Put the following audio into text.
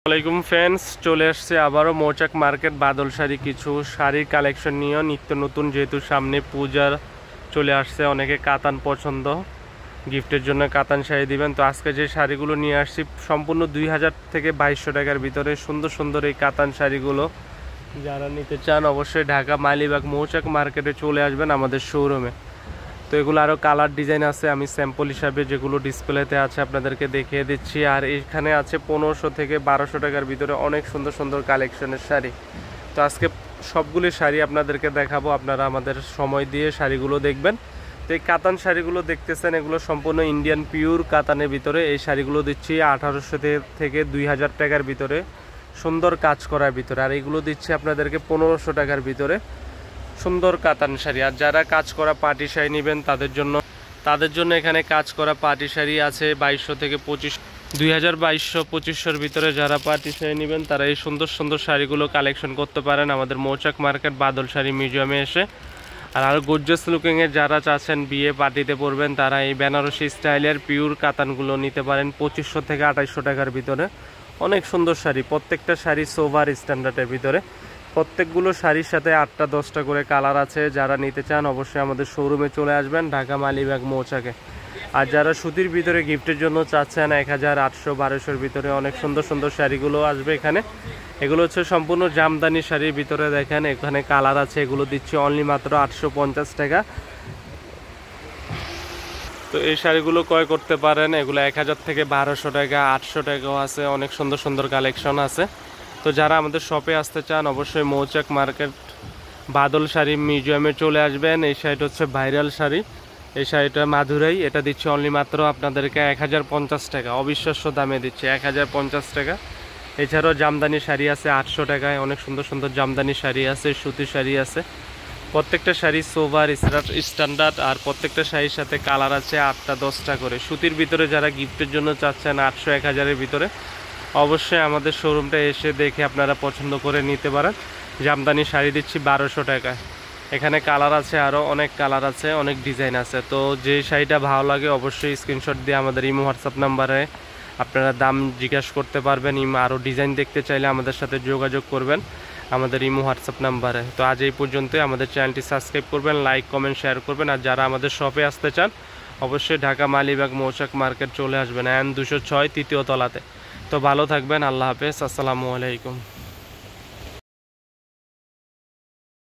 আসসালামাইকুম ফ্রেন্ডস, চলে আসছে আবারও মৌচাক মার্কেট বাদল শাড়ি কিছু শাড়ির কালেকশন নিয়ে নিত্য নতুন। যেহেতু সামনে পূজার চলে আসছে, অনেকে কাতান পছন্দ, গিফটের জন্য কাতান শাড়ি দিবেন। তো আজকে যে শাড়িগুলো নিয়ে আসছি সম্পূর্ণ 2000 থেকে 2200 টাকার ভিতরে সুন্দর সুন্দর এই কাতান শাড়িগুলো যারা নিতে চান অবশ্যই ঢাকা মালিবাগ মৌচাক মার্কেটে চলে আসবেন আমাদের শোরুমে। তো এগুলো আরও কালার ডিজাইন আছে, আমি স্যাম্পল হিসাবে যেগুলো ডিসপ্লেতে আছে আপনাদেরকে দেখিয়ে দিচ্ছি। আর এখানে আছে 1500 থেকে 1200 টাকার ভিতরে অনেক সুন্দর সুন্দর কালেকশনের শাড়ি। তো আজকে সবগুলি শাড়ি আপনাদেরকে দেখাবো, আপনারা আমাদের সময় দিয়ে শাড়িগুলো দেখবেন। তো এই কাতান শাড়িগুলো দেখতেছেন, এগুলো সম্পূর্ণ ইন্ডিয়ান পিওর কাতানের ভিতরে। এই শাড়িগুলো দিচ্ছি 1800 থেকে 2000 টাকার ভিতরে, সুন্দর কাজ করার ভিতরে। আর এগুলো দিচ্ছি আপনাদেরকে 1500 টাকার ভিতরে, সুন্দর কাতান শাড়ি। আর যারা কাজ করা পার্টি শাড়ি নেবেন তাদের জন্য এখানে কাজ করা পার্টি শাড়ি আছে 2200 থেকে 2200-2500 ভিতরে। যারা পার্টি শাড়ি নেবেন তারা এই সুন্দর সুন্দর শাড়িগুলো কালেকশন করতে পারেন আমাদের মৌচাক মার্কেট বাদল শাড়ি মিউজিয়ামে এসে। আর আরও গর্জিয়াস লুকিংয়ের যারা চাচ্ছেন বিয়ে পার্টিতে পরবেন তারা এই বেনারসি স্টাইলের পিওর কাতানগুলো নিতে পারেন 2500 থেকে 2800 টাকার ভিতরে। অনেক সুন্দর শাড়ি, প্রত্যেকটা শাড়ি সোভার স্ট্যান্ডার্ডের ভিতরে। প্রত্যেকগুলো শাড়ির সাথে 8টা-10টা করে কালার আছে। যারা নিতে চান অবশ্যই আমাদের শোরুমে চলে আসবেন ঢাকা মালিবাগ মৌচাকে। আর যারা সুতির ভিতরে গিফটের জন্য চাচ্ছেন 1800-1200-র ভিতরে অনেক সুন্দর সুন্দর শাড়িগুলো আসবে এখানে। এগুলো হচ্ছে সম্পূর্ণ জামদানি শাড়ির ভিতরে। দেখেন এখানে কালার আছে, এগুলো দিচ্ছি অনলি মাত্র 850 টাকা। তো এই শাড়িগুলো ক্রয় করতে পারেন, এগুলো 1000 থেকে 1200 টাকা, 800 টাকাও আছে। অনেক সুন্দর সুন্দর কালেকশন আছে। তো যারা আমাদের শপে আসতে চান অবশ্যই মৌচাক মার্কেট বাদল শাড়ি মিউজিয়ামে চলে আসবেন। এই শাড়িটা হচ্ছে ভাইরাল শাড়ি, এই শাড়িটা মাধুরাই। এটা দিচ্ছে অনলি মাত্র আপনাদেরকে 1050 টাকা, অবিশ্বাস্য দামে দিচ্ছে 1050 টাকা। এছাড়াও জামদানি শাড়ি আছে 800 টাকায়, অনেক সুন্দর সুন্দর জামদানি শাড়ি আছে, সুতির শাড়ি আছে। প্রত্যেকটা শাড়ি সোভার স্ট্যান্ডার্ড। আর প্রত্যেকটা শাড়ির সাথে কালার আছে 8টা-10টা করে। সুতির ভিতরে যারা গিফটের জন্য চাচ্ছেন 800-1000-এর ভিতরে অবশ্যই আমাদের শোরুমটা এসে দেখে আপনারা পছন্দ করে নিতে পারেন। জামদানি শাড়ি দিচ্ছি 1200 টাকা। এখানে কালার আছে, আরও অনেক কালার আছে, অনেক ডিজাইন আছে। তো যে শাড়িটা ভালো লাগে অবশ্যই স্ক্রিনশট দিয়ে আমাদের ইমো হোয়াটসঅ্যাপ নাম্বারে আপনারা দাম জিজ্ঞাসা করতে পারবেন। আরও ডিজাইন দেখতে চাইলে আমাদের সাথে যোগাযোগ করবেন আমাদের ইমো হোয়াটসঅ্যাপ নাম্বারে। তো আজ এই পর্যন্তই। আমাদের চ্যানেলটি সাবস্ক্রাইব করবেন, লাইক কমেন্ট শেয়ার করবেন। আর যারা আমাদের শপে আসতে চান অবশ্যই ঢাকা মালিবাগ মৌচাক মার্কেট চলে আসবেন, N 206 তৃতীয় তলাতে। তো ভালো থাকবেন, আল্লাহ হাফেজ, আসসালামু আলাইকুম।